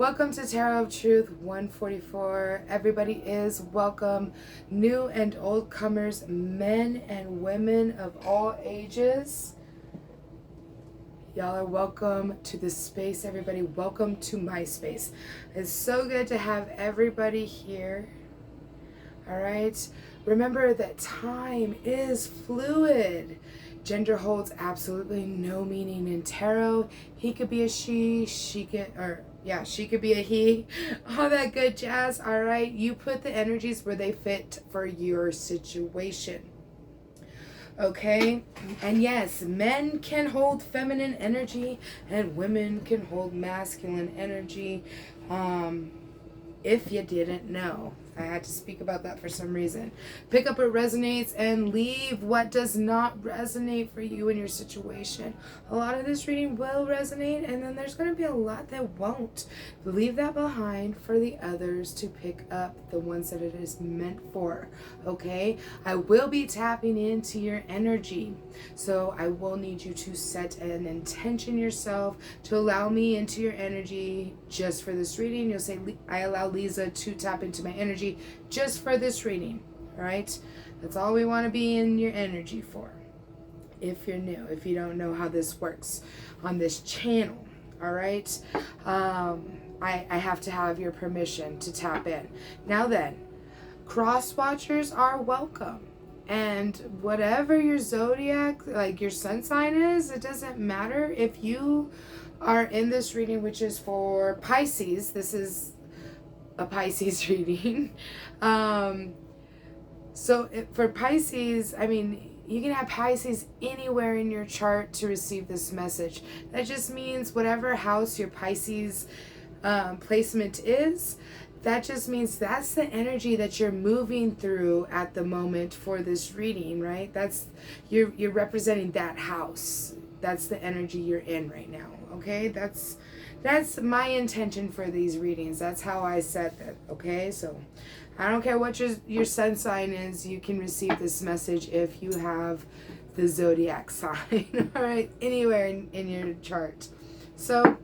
Welcome to Tarot of Truth 144. Everybody is welcome. New and old comers, men and women of all ages. Y'all are welcome to this space, everybody. Welcome to my space. It's so good to have everybody here. All right. Remember that time is fluid. Gender holds absolutely no meaning in tarot. He could be a she could be a he. All that good jazz. All right. You put the energies where they fit for your situation. Okay. And yes, men can hold feminine energy and women can hold masculine energy. If you didn't know, I had to speak about that for some reason. Pick up what resonates and leave what does not resonate for you in your situation. A lot of this reading will resonate, and then there's going to be a lot that won't. Leave that behind for the others to pick up, the ones that it is meant for. Okay? I will be tapping into your energy, so I will need you to set an intention yourself to allow me into your energy just for this reading. You'll say, I allow Lisa to tap into my energy just for this reading. All right? That's all we want to be in your energy for. If you're new, if you don't know how this works on this channel. All right? I have to have your permission to tap in. Now then, cross watchers are welcome. And whatever your zodiac, like your sun sign is, it doesn't matter. If you are in this reading, which is for Pisces, this is a Pisces reading. For Pisces, I mean, you can have Pisces anywhere in your chart to receive this message. That just means whatever house your Pisces placement is, that just means that's the energy that you're moving through at the moment for this reading, right? That's you're representing that house. That's the energy you're in right now. Okay, that's my intention for these readings. That's how I set that. Okay, so I don't care what your sun sign is, you can receive this message if you have the zodiac sign. All right, anywhere in your chart. So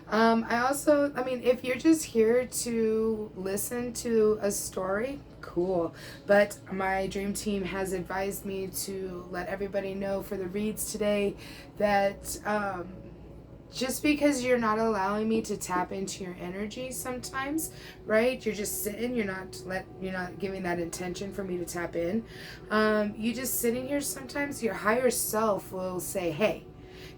I mean, if you're just here to listen to a story, cool. But my dream team has advised me to let everybody know for the reads today that just because you're not allowing me to tap into your energy sometimes, right? You're just sitting, you're not giving that intention for me to tap in. You just sitting here, sometimes your higher self will say, hey,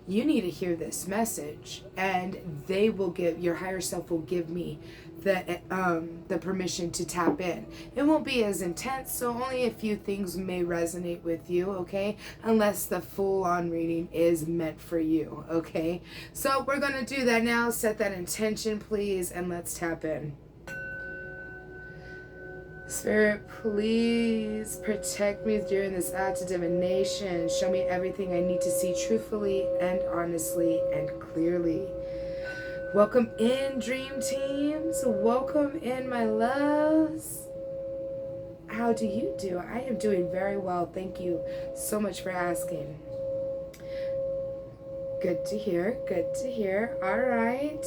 you need to hear this message, and your higher self will give me the permission to tap in. It won't be as intense, so only a few things may resonate with you, okay? Unless the full-on reading is meant for you, okay? So we're gonna do that now. Set that intention, please, and let's tap in. Spirit, please protect me during this act of divination. Show me everything I need to see truthfully and honestly and clearly. Welcome in, dream teams. Welcome in, my loves. How do you do? I am doing very well. Thank you so much for asking. Good to hear. Good to hear. All right.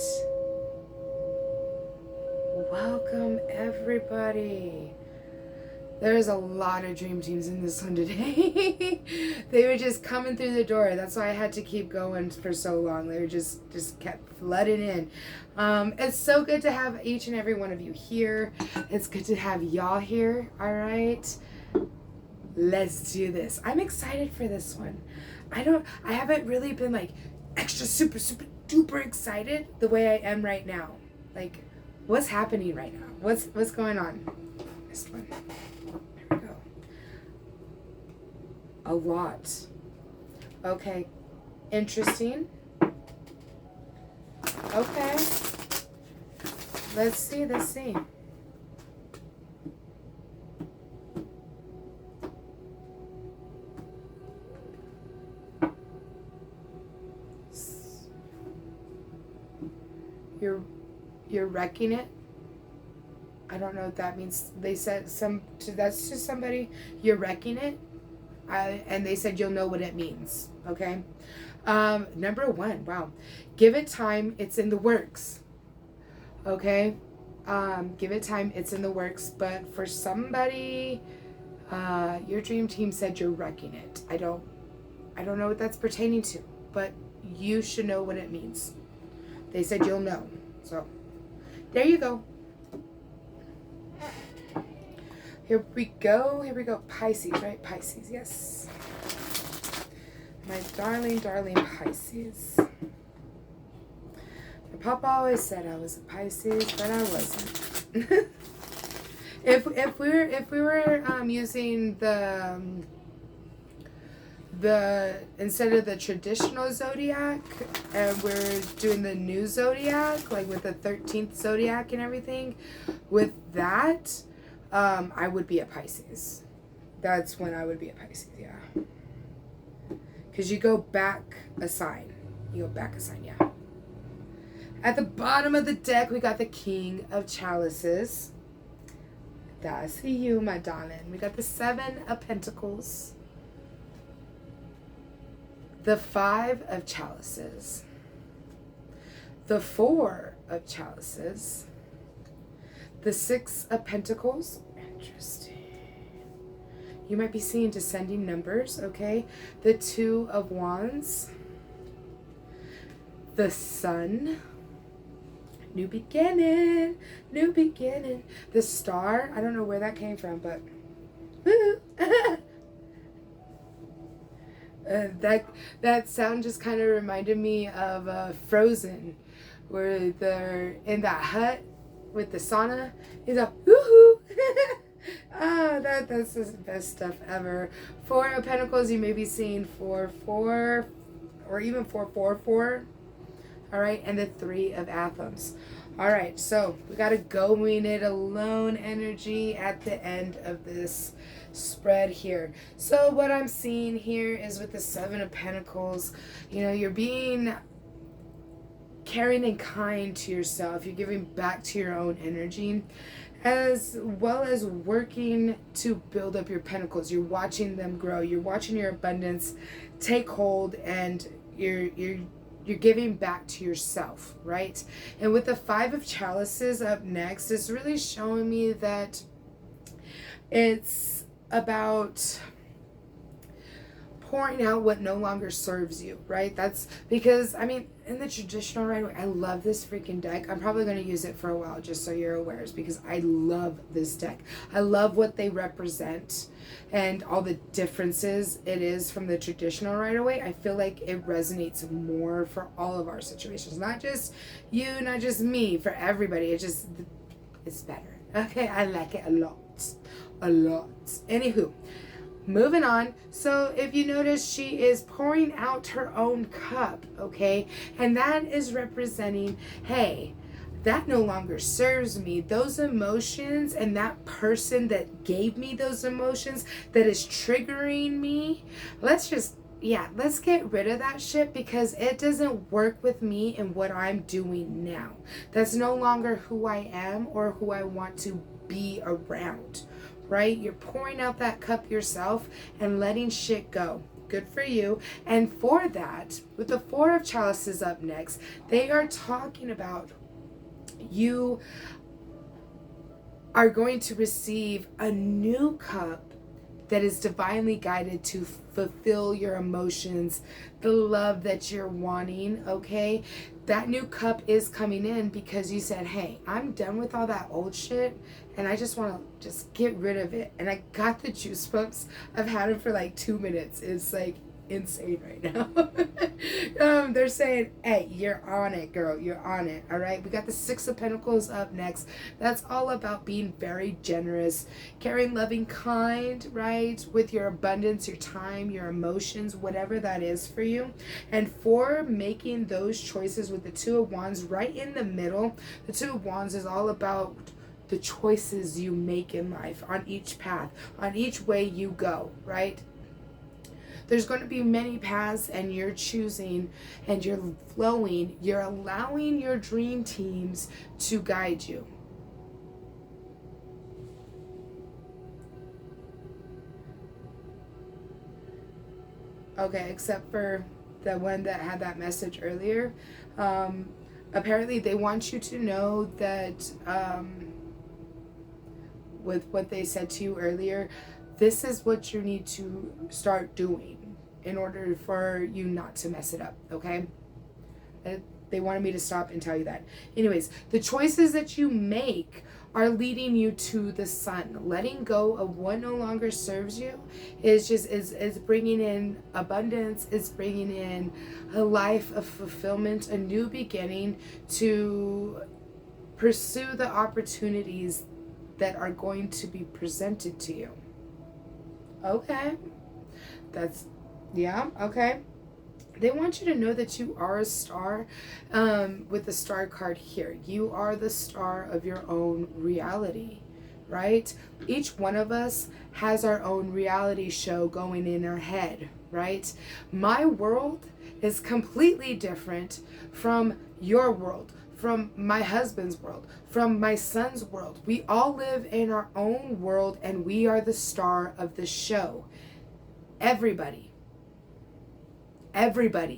Welcome, everybody. There's a lot of dream teams in this one today. They were just coming through the door. That's why I had to keep going for so long. They were just kept flooding in. It's so good to have each and every one of you here. It's good to have y'all here. All right. Let's do this. I'm excited for this one. I haven't really been like extra super duper excited the way I am right now. Like, what's happening right now? What's going on? This one. There we go. A lot. Okay. Interesting. Okay. Let's see. You're wrecking it. I don't know what that means. They said that's to somebody, you're wrecking it. And they said you'll know what it means. Okay. Number one, wow. Give it time. It's in the works. Okay? Give it time. It's in the works. But for somebody, your dream team said you're wrecking it. I don't know what that's pertaining to, but you should know what it means. They said you'll know. So, there you go. Here we go. Pisces, right? Pisces, yes. My darling, darling Pisces. My papa always said I was a Pisces, but I wasn't. if we were using the instead of the traditional zodiac, and we're doing the new zodiac, like with the 13th zodiac and everything, with that, I would be a Pisces. That's when I would be a Pisces, yeah. Because you go back a sign. Yeah. At the bottom of the deck, we got the King of Chalices. That's you, my darling. We got the 7 of Pentacles. The 5 of Chalices. The 4 of Chalices. The 6 of Pentacles. Interesting. You might be seeing descending numbers, okay? The 2 of Wands. The Sun. New beginning. The Star. I don't know where that came from, but woo. That sound just kind of reminded me of Frozen, where they're in that hut with the sauna. He's like, woohoo! That's the best stuff ever. 4 of Pentacles, you may be seeing 4-4 or even 4-4-4. All right, and the 3 of Athens. All right, so we got a going it alone energy at the end of this spread here. So what I'm seeing here is with the 7 of Pentacles, you're being caring and kind to yourself. You're giving back to your own energy, as well as working to build up your pentacles. You're watching them grow. You're watching your abundance take hold, and you're giving back to yourself, right? And with the 5 of Chalices up next, it's really showing me that it's about pouring out what no longer serves you, right? That's because, in the traditional right way, I love this freaking deck. I'm probably going to use it for a while, just so you're aware, because I love this deck. I love what they represent and all the differences it is from the traditional right away. I feel like it resonates more for all of our situations, not just you, not just me, for everybody. It's better. Okay, I like it a lot. Anywho, moving on. So if you notice, she is pouring out her own cup, okay? And that is representing, hey, that no longer serves me. Those emotions and that person that gave me those emotions that is triggering me, let's get rid of that shit, because it doesn't work with me and what I'm doing now. That's no longer who I am or who I want to be around. Right? You're pouring out that cup yourself and letting shit go. Good for you. And for that, with the 4 of Chalices up next, they are talking about you are going to receive a new cup that is divinely guided to fulfill your emotions, the love that you're wanting, okay? That new cup is coming in because you said, hey, I'm done with all that old shit and I just want to just get rid of it. And I got the juice bumps. I've had them for like 2 minutes. It's like insane right now. They're saying, hey, you're on it, girl. You're on it. All right. We got the 6 of Pentacles up next. That's all about being very generous, caring, loving, kind, right? With your abundance, your time, your emotions, whatever that is for you. And for making those choices with the 2 of Wands right in the middle, the 2 of Wands is all about the choices you make in life, on each path, on each way you go, right? There's going to be many paths, and you're choosing and you're flowing. You're allowing your dream teams to guide you. Okay, except for the one that had that message earlier. apparently they want you to know that with what they said to you earlier, this is what you need to start doing in order for you not to mess it up, okay? They wanted me to stop and tell you that. Anyways, the choices that you make are leading you to the sun. Letting go of what no longer serves you is bringing in abundance, is bringing in a life of fulfillment, a new beginning to pursue the opportunities that are going to be presented to you. Okay. Okay. They want you to know that you are a star, with the star card here. You are the star of your own reality, right? Each one of us has our own reality show going in our head, right? My world is completely different from your world, from my husband's world, from my son's world. We all live in our own world, and we are the star of the show. Everybody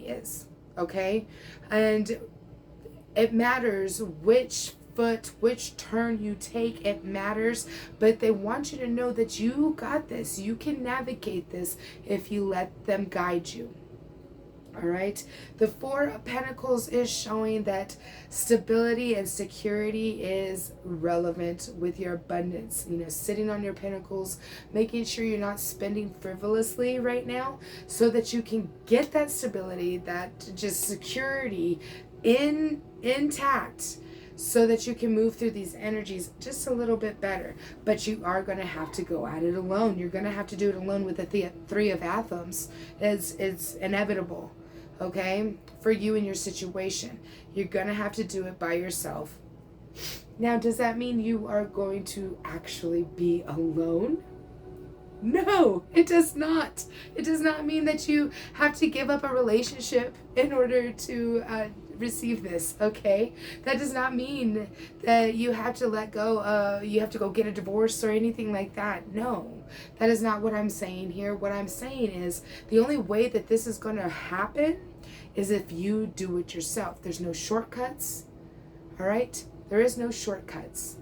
is, okay? And it matters which turn you take. It matters, but they want you to know that you got this. You can navigate this if you let them guide you. All right. The Four of Pentacles is showing that stability and security is relevant with your abundance. You know, sitting on your pentacles, making sure you're not spending frivolously right now so that you can get that stability, that just security intact, so that you can move through these energies just a little bit better. But you are going to have to go at it alone. You're going to have to do it alone with the Three of Athens. It's inevitable. Okay, for you and your situation, you're gonna have to do it by yourself. Now, does that mean you are going to actually be alone? No, it does not. It does not mean that you have to give up a relationship in order to receive this, okay? That does not mean that you have to let go, you have to go get a divorce or anything like that. No, that is not what I'm saying here. What I'm saying is the only way that this is going to happen is if you do it yourself. There's no shortcuts, all right? There is no shortcuts.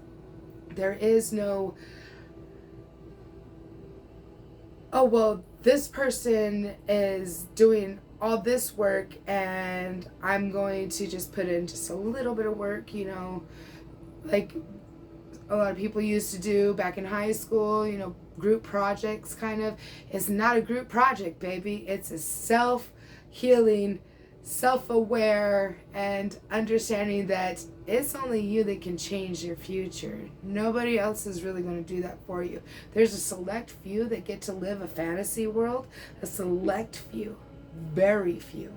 There is no, oh, well, this person is doing all this work and I'm going to just put in just a little bit of work, you know, like a lot of people used to do back in high school, you know, group projects kind of. It's not a group project, baby. It's a self-healing, self-aware, and understanding that it's only you that can change your future. Nobody else is really going to do that for you. There's a select few that get to live a fantasy world. A select few. Very few.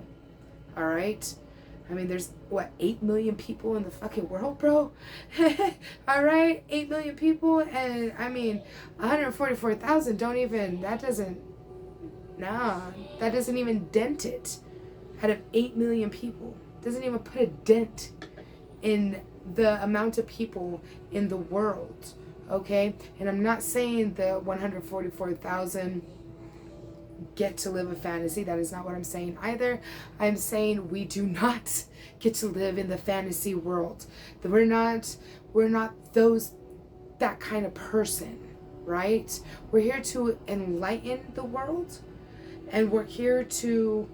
All right? I mean, there's, 8 million people in the fucking world, bro? All right? 8 million people, and I mean, 144,000 that doesn't even dent it. Out of 8 million people. Doesn't even put a dent in the amount of people in the world, okay? And I'm not saying the 144,000 get to live a fantasy. That is not what I'm saying either. I'm saying we do not get to live in the fantasy world. We're not that kind of person, right? We're here to enlighten the world, and we're here to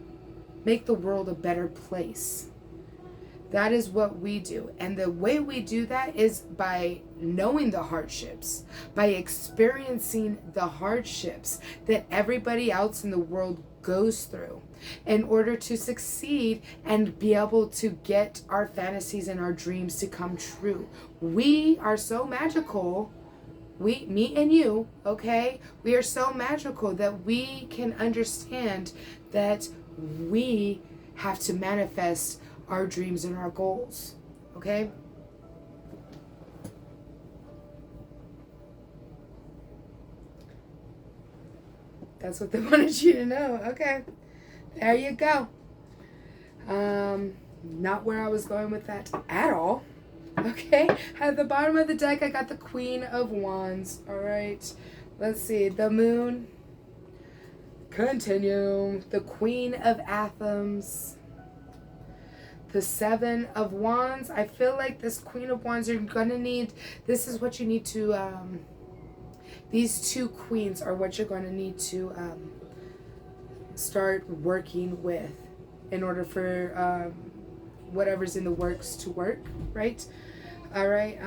make the world a better place. That is what we do. And the way we do that is by knowing the hardships, by experiencing the hardships that everybody else in the world goes through in order to succeed and be able to get our fantasies and our dreams to come true. We are so magical. Me and you, okay? We are so magical that we can understand that we have to manifest our dreams and our goals, okay? That's what they wanted you to know. Okay, there you go. Not where I was going with that at all. Okay, at the bottom of the deck I got the Queen of Wands. All right, let's see, the Moon. Continue. The Queen of Athens. The Seven of Wands. I feel like this Queen of Wands, you're going to need, this is what you need to, these two queens are what you're going to need to start working with in order for whatever's in the works to work, right? All right,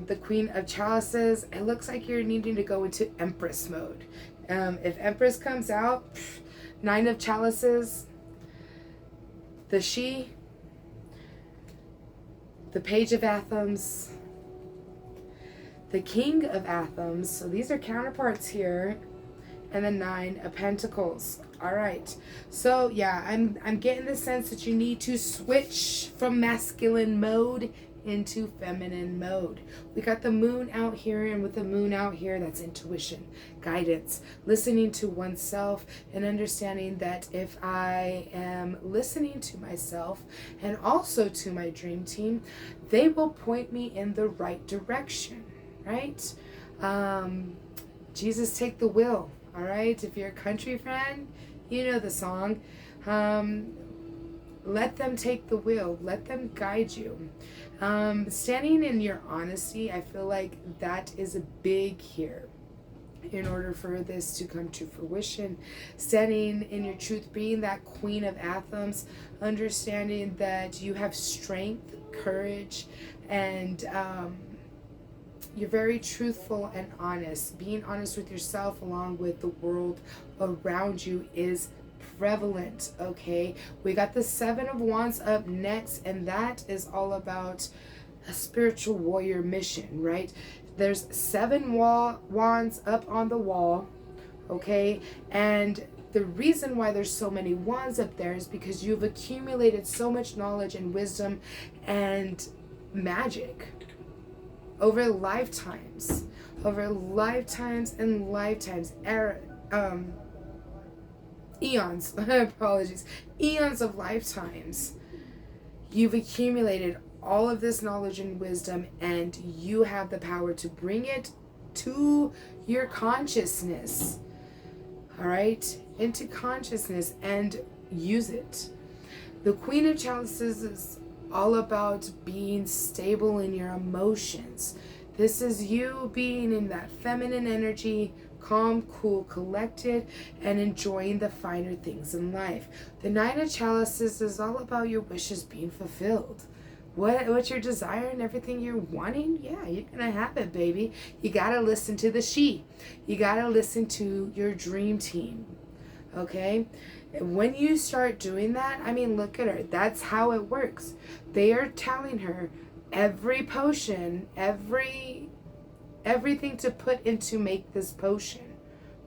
the Queen of Chalices, it looks like you're needing to go into Empress mode. If Empress comes out, Nine of Chalices, the She, the Page of Athens, the King of Athens, so these are counterparts here, and the Nine of Pentacles. All right, so yeah, I'm getting the sense that you need to switch from masculine mode into feminine mode. We got the moon out here, and with the moon out here, that's intuition, guidance, listening to oneself, and understanding that if I am listening to myself and also to my dream team, they will point me in the right direction, right? Jesus, take the wheel. All right, if you're a country fan, you know the song. Let them take the wheel. Let them guide you. Standing in your honesty, I feel like that is a big here in order for this to come to fruition. Standing in your truth, being that Queen of Athens, understanding that you have strength, courage, and you're very truthful and honest. Being honest with yourself along with the world around you is prevalent, okay? We got the Seven of Wands up next, and that is all about a spiritual warrior mission, right? There's 7 wands up on the wall, okay? And the reason why there's so many wands up there is because you've accumulated so much knowledge and wisdom and magic over lifetimes and lifetimes, eons, apologies, eons of lifetimes. You've accumulated all of this knowledge and wisdom, and you have the power to bring it to your consciousness, all right, into consciousness, and use it. The Queen of Chalices is all about being stable in your emotions. This is you being in that feminine energy, calm, cool, collected, and enjoying the finer things in life. The Nine of Chalices is all about your wishes being fulfilled. What you're desiring, everything you're wanting, yeah, you're gonna have it, baby. You gotta listen to the She. You gotta listen to your dream team, okay? When you start doing that, I mean, look at her. That's how it works. They are telling her every potion, everything to put into make this potion,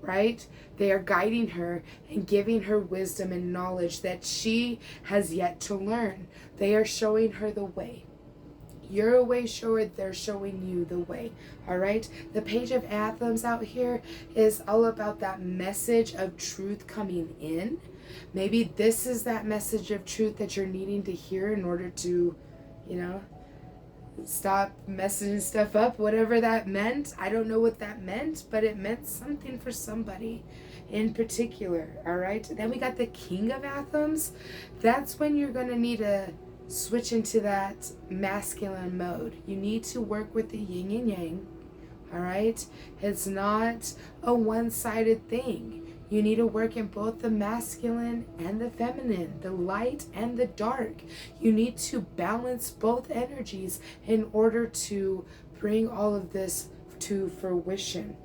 right? They are guiding her and giving her wisdom and knowledge that she has yet to learn. They are showing her the way. You're a way shower, they're showing you the way, all right? The Page of Athens out here is all about that message of truth coming in. Maybe this is that message of truth that you're needing to hear in order to, you know, stop messing stuff up, whatever that meant. I don't know what that meant, but it meant something for somebody in particular, all right? Then we got the King of Athens. That's when you're going to need to switch into that masculine mode. You need to work with the yin and yang, all right? It's not a one-sided thing. You need to work in both the masculine and the feminine, the light and the dark. You need to balance both energies in order to bring all of this to fruition.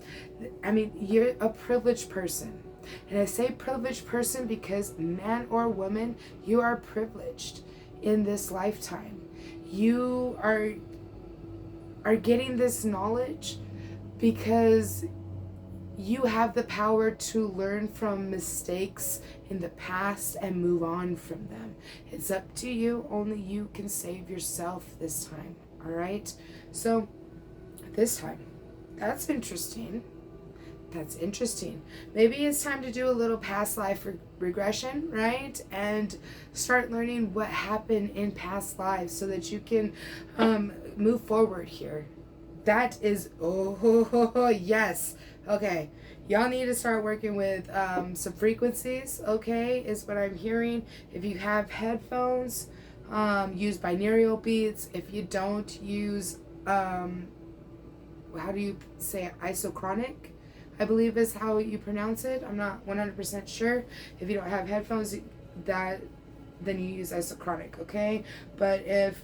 I mean, you're a privileged person. And I say privileged person because man or woman, you are privileged in this lifetime. You are getting this knowledge because you have the power to learn from mistakes in the past and move on from them. It's up to you. Only you can save yourself this time. All right? So this time, that's interesting. That's interesting. Maybe it's time to do a little past life regression, right? And start learning what happened in past lives so that you can move forward here. That is, yes. Okay, y'all need to start working with some frequencies, okay, is what I'm hearing. If you have headphones, use binaural beats. If you don't, use how do you say it? Isochronic, I believe is how you pronounce it. I'm not 100% sure. If you don't have headphones, then you use isochronic, okay? But if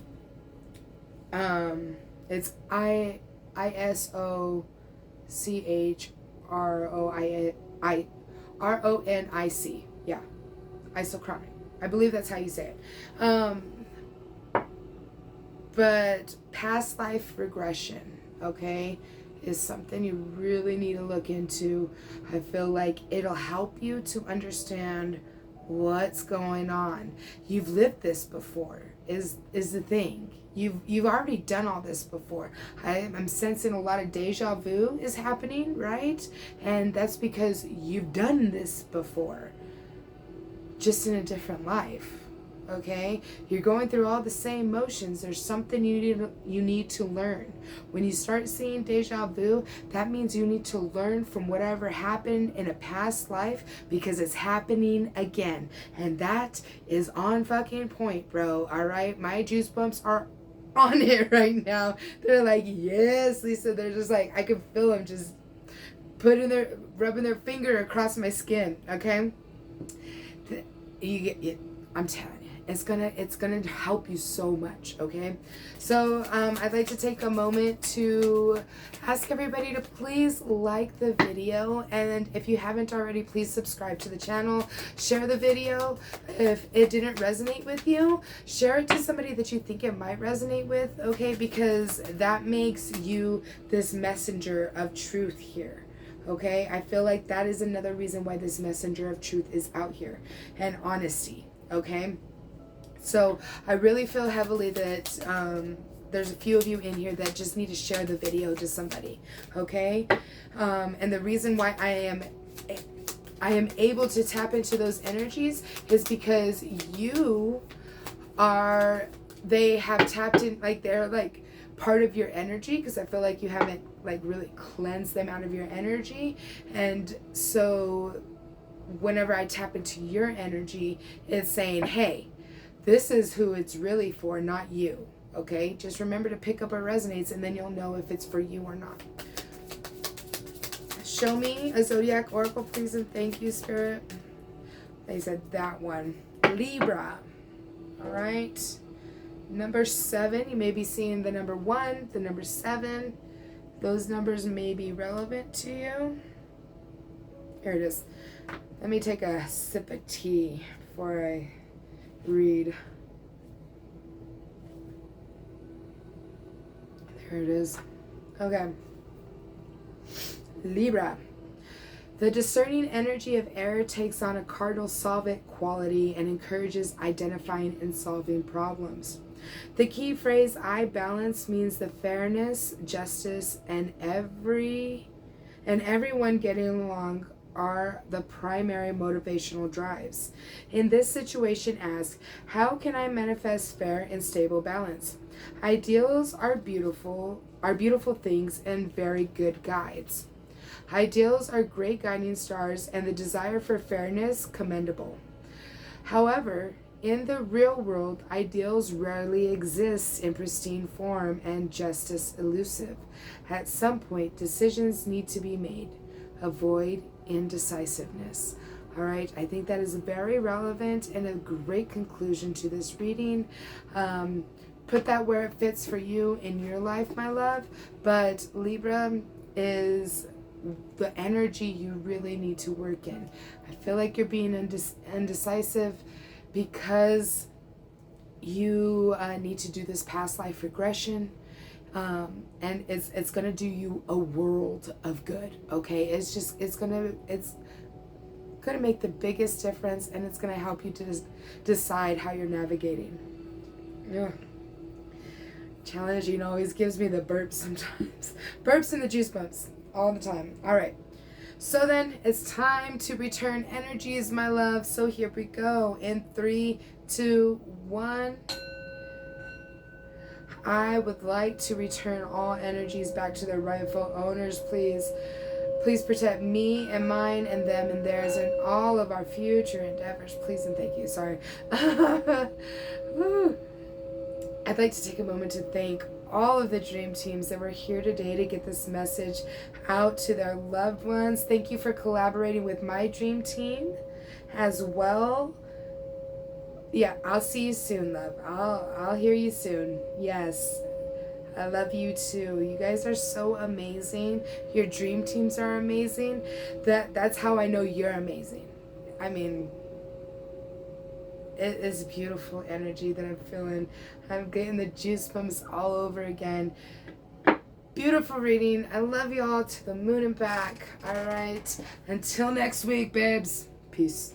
it's ISOCHRONIC. Yeah, isochronic. I believe that's how you say it. But past life regression, okay, is something you really need to look into. I feel like it'll help you to understand what's going on. You've lived this before, is the thing. You've already done all this before. I'm sensing a lot of deja vu is happening, right? And that's because you've done this before, just in a different life. Okay, you're going through all the same motions. There's something you need to learn. When you start seeing deja vu, that means you need to learn from whatever happened in a past life, because it's happening again, and that is on fucking point, bro. All right, my juice bumps are on it right now. They're like, yes, Lisa. They're just like, I can feel them just rubbing their finger across my skin. Okay, you get it. I'm telling you, it's gonna help you so much. Okay, so I'd like to take a moment to ask everybody to please like the video, and if you haven't already, please subscribe to the channel. Share the video. If it didn't resonate with you, share it to somebody that you think it might resonate with. Okay, because that makes you this messenger of truth here. Okay, I feel like that is another reason why this messenger of truth is out here, and honesty. Okay, so I really feel heavily that there's a few of you in here that just need to share the video to somebody. Okay, and the reason why I am able to tap into those energies is because they have tapped in, like they're like part of your energy, because I feel like you haven't like really cleansed them out of your energy. And so whenever I tap into your energy, it's saying, hey, this is who it's really for, not you. Okay, just remember to pick up what resonates, and then you'll know if it's for you or not. Show me a zodiac oracle, please, and thank you, Spirit. They said that one. Libra. All right, number 7. You may be seeing the number 1, the number 7. Those numbers may be relevant to you. Here it is. Let me take a sip of tea before I read. There it is. Okay. Libra. The discerning energy of air takes on a cardinal solvent quality and encourages identifying and solving problems. The key phrase, I balance, means the fairness, justice, and everyone getting along are the primary motivational drives. In this situation, ask, how can I manifest fair and stable balance? Ideals are beautiful things and very good guides. Ideals are great guiding stars, and the desire for fairness commendable. However, in the real world, ideals rarely exist in pristine form and justice elusive. At some point, decisions need to be made. Avoid indecisiveness. All right, I think that is very relevant and a great conclusion to this reading. Put that where it fits for you in your life, my love. But Libra is the energy you really need to work in. I feel like you're being indecisive because you need to do this past life regression. And it's gonna do you a world of good. Okay, it's gonna make the biggest difference, and it's gonna help you to decide how you're navigating. Yeah, challenging always gives me the burps sometimes. Burps and the juice bumps all the time. All right, so then it's time to return energies, my love. So here we go. In 3, 2, 1. I would like to return all energies back to their rightful owners, please. Please protect me and mine and them and theirs and all of our future endeavors. Please and thank you. Sorry. I'd like to take a moment to thank all of the dream teams that were here today to get this message out to their loved ones. Thank you for collaborating with my dream team as well. Yeah, I'll see you soon, love. I'll hear you soon. Yes. I love you too. You guys are so amazing. Your dream teams are amazing. That's how I know you're amazing. I mean, it is beautiful energy that I'm feeling. I'm getting the goosebumps all over again. Beautiful reading. I love you all to the moon and back. All right. Until next week, babes. Peace.